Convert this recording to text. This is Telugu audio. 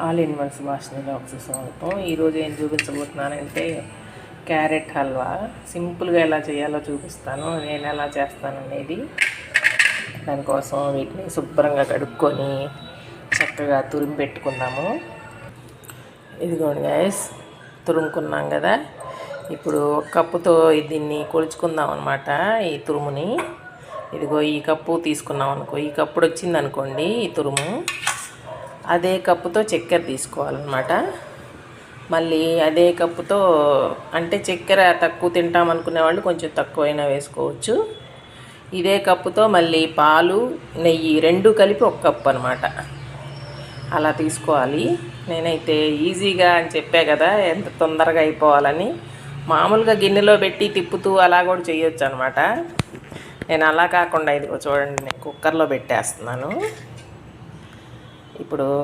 All in one Subhashini box స్వాగతం. ఈరోజు ఏం చూపించబోతున్నానంటే క్యారెట్ హల్వా. సింపుల్గా ఎలా చేయాలో చూపిస్తాను, నేను ఎలా చేస్తాను అనేది. దానికోసం వీటిని శుభ్రంగా కడుక్కొని చక్కగా తురిమి పెట్టుకుందాము. ఇదిగోండి గైస్, తురుముకున్నాం కదా. ఇప్పుడు ఒక కప్పుతో దీన్ని కొలుచుకుందాం అనమాట. ఈ తురుముని ఇదిగో ఈ కప్పు తీసుకున్నాం అనుకో, ఈ కప్పుడు వచ్చింది అనుకోండి ఈ తురుము, అదే కప్పుతో చక్కెర తీసుకోవాలన్నమాట. మళ్ళీ అదే కప్పుతో, అంటే చక్కెర తక్కువ తింటాం అనుకునే వాళ్ళు కొంచెం తక్కువైనా వేసుకోవచ్చు. ఇదే కప్పుతో మళ్ళీ పాలు, నెయ్యి రెండు కలిపి ఒక కప్పు అనమాట. అలా తీసుకోవాలి. నేనైతే ఈజీగా అని చెప్పా కదా, ఎంత తొందరగా అయిపోవాలని. మామూలుగా గిన్నెలో పెట్టి తిప్పుతూ అలా కూడా చేయొచ్చు అనమాట. నేను అలా కాకుండా ఇదిగో చూడండి, నేను కుక్కర్లో పెట్టేస్తున్నాను. ఇప్పుడు